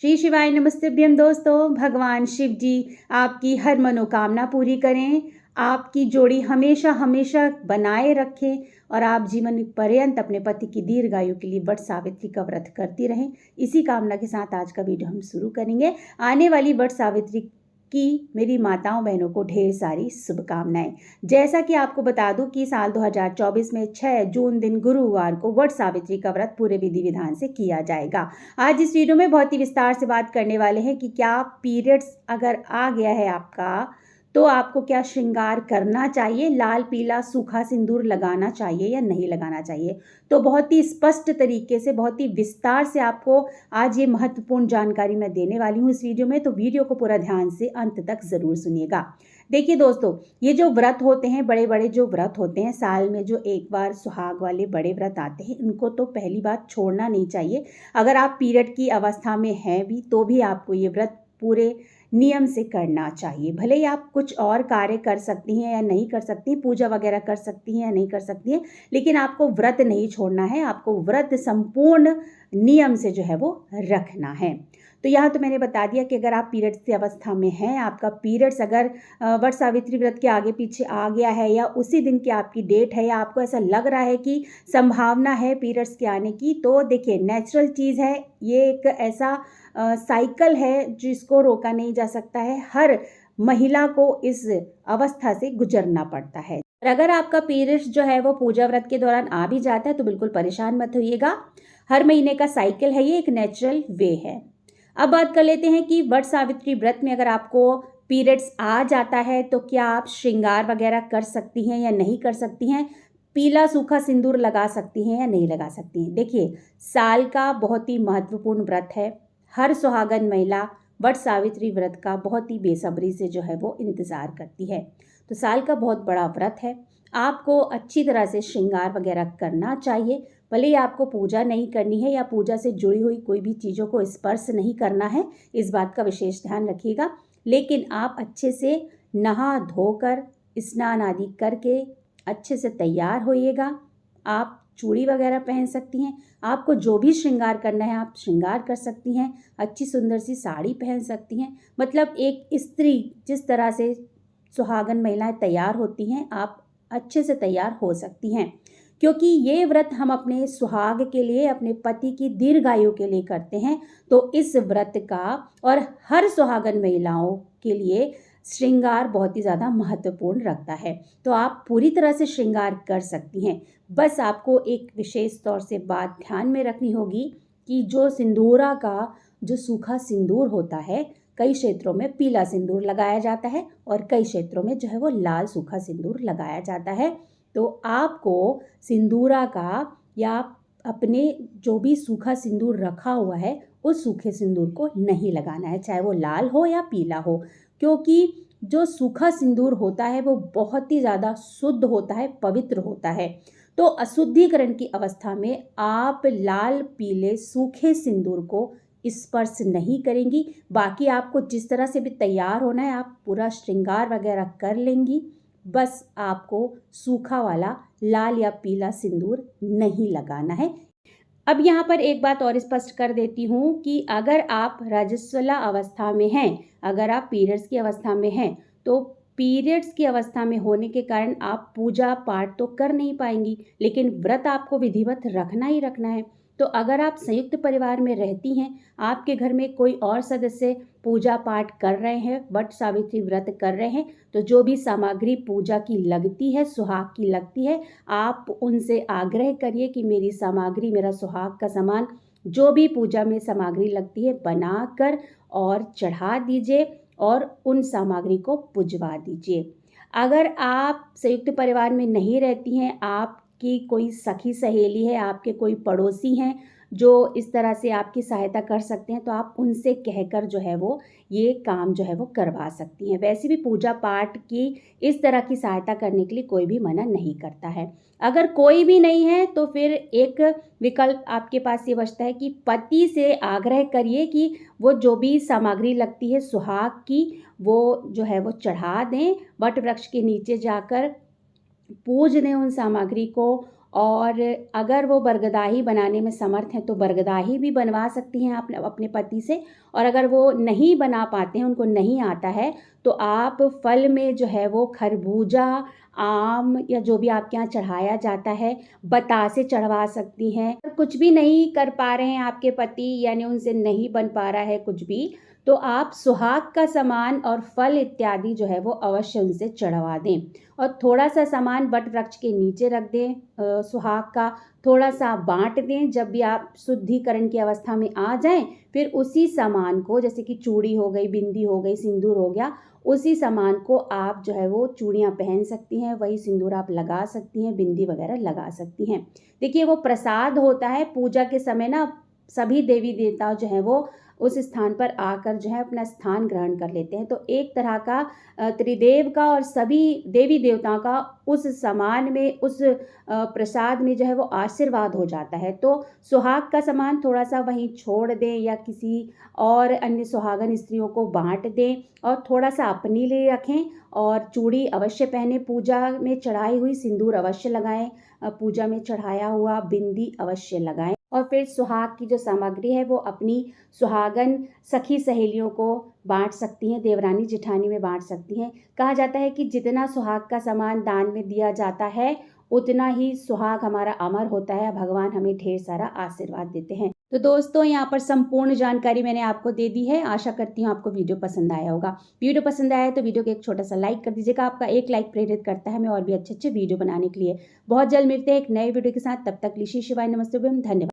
श्री शिवाय नमस्तुभ्यं दोस्तों। भगवान शिव जी आपकी हर मनोकामना पूरी करें, आपकी जोड़ी हमेशा हमेशा बनाए रखें और आप जीवन पर्यंत अपने पति की दीर्घायु के लिए वट सावित्री का व्रत करती रहें। इसी कामना के साथ आज का वीडियो हम शुरू करेंगे। आने वाली वट सावित्री की मेरी माताओं बहनों को ढेर सारी शुभकामनाएं। जैसा कि आपको बता दूं कि साल 2024 में 6 जून दिन गुरुवार को वट सावित्री का व्रत पूरे विधि विधान से किया जाएगा। आज इस वीडियो में बहुत ही विस्तार से बात करने वाले हैं कि क्या पीरियड्स अगर आ गया है आपका तो आपको क्या श्रृंगार करना चाहिए, लाल पीला सूखा सिंदूर लगाना चाहिए या नहीं लगाना चाहिए। तो बहुत ही स्पष्ट तरीके से, बहुत ही विस्तार से आपको आज ये महत्वपूर्ण जानकारी मैं देने वाली हूँ इस वीडियो में। तो वीडियो को पूरा ध्यान से अंत तक ज़रूर सुनिएगा। देखिए दोस्तों, ये जो व्रत होते हैं, बड़े बड़े जो व्रत होते हैं, साल में जो एक बार सुहाग वाले बड़े व्रत आते हैं, इनको तो पहली बात छोड़ना नहीं चाहिए। अगर आप पीरियड की अवस्था में हैं भी तो भी आपको ये व्रत पूरे नियम से करना चाहिए। भले ही आप कुछ और कार्य कर सकती हैं या नहीं कर सकती, पूजा वगैरह कर सकती हैं या नहीं कर सकती हैं, लेकिन आपको व्रत नहीं छोड़ना है। आपको व्रत संपूर्ण नियम से जो है वो रखना है। तो यहाँ तो मैंने बता दिया कि अगर आप पीरियड्स की अवस्था में हैं, आपका पीरियड्स अगर वट सावित्री व्रत के आगे पीछे आ गया है या उसी दिन की आपकी डेट है या आपको ऐसा लग रहा है कि संभावना है पीरियड्स के आने की, तो देखिए नेचुरल चीज़ है। ये एक ऐसा साइकिल है जिसको रोका नहीं जा सकता है। हर महिला को इस अवस्था से गुजरना पड़ता है। और अगर आपका पीरियड्स जो है वो पूजा व्रत के दौरान आ भी जाता है तो बिल्कुल परेशान मत होइएगा। हर महीने का साइकिल है, ये एक नेचुरल वे है। अब बात कर लेते हैं कि वट सावित्री व्रत में अगर आपको पीरियड्स आ जाता है तो क्या आप श्रृंगार वगैरह कर सकती हैं या नहीं कर सकती हैं, पीला सूखा सिंदूर लगा सकती हैं या नहीं लगा सकती हैं। देखिए, साल का बहुत ही महत्वपूर्ण व्रत है। हर सुहागन महिला वट सावित्री व्रत का बहुत ही बेसब्री से जो है वो इंतज़ार करती है। तो साल का बहुत बड़ा व्रत है, आपको अच्छी तरह से श्रृंगार वगैरह करना चाहिए। भले ही आपको पूजा नहीं करनी है या पूजा से जुड़ी हुई कोई भी चीज़ों को स्पर्श नहीं करना है, इस बात का विशेष ध्यान रखिएगा। लेकिन आप अच्छे से नहा धोकर स्नान आदि करके अच्छे से तैयार होइएगा। आप चूड़ी वगैरह पहन सकती हैं, आपको जो भी श्रृंगार करना है आप श्रृंगार कर सकती हैं। अच्छी सुंदर सी साड़ी पहन सकती हैं। मतलब एक स्त्री जिस तरह से सुहागन महिलाएं तैयार होती हैं, आप अच्छे से तैयार हो सकती हैं। क्योंकि ये व्रत हम अपने सुहाग के लिए, अपने पति की दीर्घायु के लिए करते हैं। तो इस व्रत का और हर सुहागन महिलाओं के लिए श्रृंगार बहुत ही ज़्यादा महत्वपूर्ण रखता है। तो आप पूरी तरह से श्रृंगार कर सकती हैं। बस आपको एक विशेष तौर से बात ध्यान में रखनी होगी कि जो सिंदूरा का जो सूखा सिंदूर होता है, कई क्षेत्रों में पीला सिंदूर लगाया जाता है और कई क्षेत्रों में जो है वो लाल सूखा सिंदूर लगाया जाता है। तो आपको सिंदूरा का या अपने जो भी सूखा सिंदूर रखा हुआ है उस सूखे सिंदूर को नहीं लगाना है, चाहे वो लाल हो या पीला हो। क्योंकि जो सूखा सिंदूर होता है वो बहुत ही ज़्यादा शुद्ध होता है, पवित्र होता है। तो अशुद्धिकरण की अवस्था में आप लाल पीले सूखे सिंदूर को स्पर्श नहीं करेंगी। बाकी आपको जिस तरह से भी तैयार होना है आप पूरा श्रृंगार वगैरह कर लेंगी। बस आपको सूखा वाला लाल या पीला सिंदूर नहीं लगाना है। अब यहाँ पर एक बात और स्पष्ट कर देती हूँ कि अगर आप रजस्वला अवस्था में हैं, अगर आप पीरियड्स की अवस्था में हैं, तो पीरियड्स की अवस्था में होने के कारण आप पूजा पाठ तो कर नहीं पाएंगी, लेकिन व्रत आपको विधिवत रखना ही रखना है। तो अगर आप संयुक्त परिवार में रहती हैं, आपके घर में कोई और सदस्य पूजा पाठ कर रहे हैं, वट सावित्री व्रत कर रहे हैं, तो जो भी सामग्री पूजा की लगती है, सुहाग की लगती है, आप उनसे आग्रह करिए कि मेरी सामग्री, मेरा सुहाग का सामान, जो भी पूजा में सामग्री लगती है बनाकर और चढ़ा दीजिए और उन सामग्री को पुजवा दीजिए। अगर आप संयुक्त परिवार में नहीं रहती हैं, आपकी कोई सखी सहेली है, आपके कोई पड़ोसी हैं जो इस तरह से आपकी सहायता कर सकते हैं, तो आप उनसे कहकर जो है वो ये काम जो है वो करवा सकती हैं। वैसे भी पूजा पाठ की इस तरह की सहायता करने के लिए कोई भी मना नहीं करता है। अगर कोई भी नहीं है तो फिर एक विकल्प आपके पास ये बचता है कि पति से आग्रह करिए कि वो जो भी सामग्री लगती है सुहाग की, वो जो है वो चढ़ा दें, वट वृक्ष के नीचे जाकर पूज दें उन सामग्री को और अगर वो बरगदाही बनाने में समर्थ हैं तो बरगदाही भी बनवा सकती हैं आप अपने पति से। और अगर वो नहीं बना पाते हैं, उनको नहीं आता है, तो आप फल में जो है वो खरबूजा, आम या जो भी आपके यहाँ चढ़ाया जाता है, बतासे चढ़वा सकती हैं। कुछ भी नहीं कर पा रहे हैं आपके पति, यानी उनसे नहीं बन पा रहा है कुछ भी, तो आप सुहाग का सामान और फल इत्यादि जो है वो अवश्य उनसे चढ़वा दें। और थोड़ा सा सामान वट वृक्ष के नीचे रख दें, सुहाग का थोड़ा सा बांट दें। जब भी आप शुद्धिकरण की अवस्था में आ जाएं, फिर उसी सामान को, जैसे कि चूड़ी हो गई, बिंदी हो गई, सिंदूर हो गया, उसी सामान को आप जो है वो चूड़ियाँ पहन सकती हैं, वही सिंदूर आप लगा सकती हैं, बिंदी वगैरह लगा सकती हैं। देखिए, वो प्रसाद होता है पूजा के समय ना, सभी देवी देवता जो हैं वो उस स्थान पर आकर जो है अपना स्थान ग्रहण कर लेते हैं। तो एक तरह का त्रिदेव का और सभी देवी देवताओं का उस सामान में, उस प्रसाद में जो है वो आशीर्वाद हो जाता है। तो सुहाग का सामान थोड़ा सा वहीं छोड़ दें या किसी और अन्य सुहागन स्त्रियों को बांट दें, और थोड़ा सा अपने लिए रखें। और चूड़ी अवश्य पहने, पूजा में चढ़ाई हुई सिंदूर अवश्य लगाएं, पूजा में चढ़ाया हुआ बिंदी अवश्य लगाएं। और फिर सुहाग की जो सामग्री है वो अपनी सुहागन सखी सहेलियों को बांट सकती हैं, देवरानी जेठानी में बांट सकती हैं। कहा जाता है कि जितना सुहाग का सामान दान में दिया जाता है, उतना ही सुहाग हमारा अमर होता है, भगवान हमें ढेर सारा आशीर्वाद देते हैं। तो दोस्तों, यहाँ पर संपूर्ण जानकारी मैंने आपको दे दी है। आशा करती हूँ आपको वीडियो पसंद आया होगा। वीडियो पसंद आया तो वीडियो को एक छोटा सा लाइक कर दीजिएगा। आपका एक लाइक प्रेरित करता है हमें और भी अच्छे अच्छे वीडियो बनाने के लिए। बहुत जल्द मिलते हैं एक नए वीडियो के साथ। तब तक लिए शिवाय नमस्ते, धन्यवाद।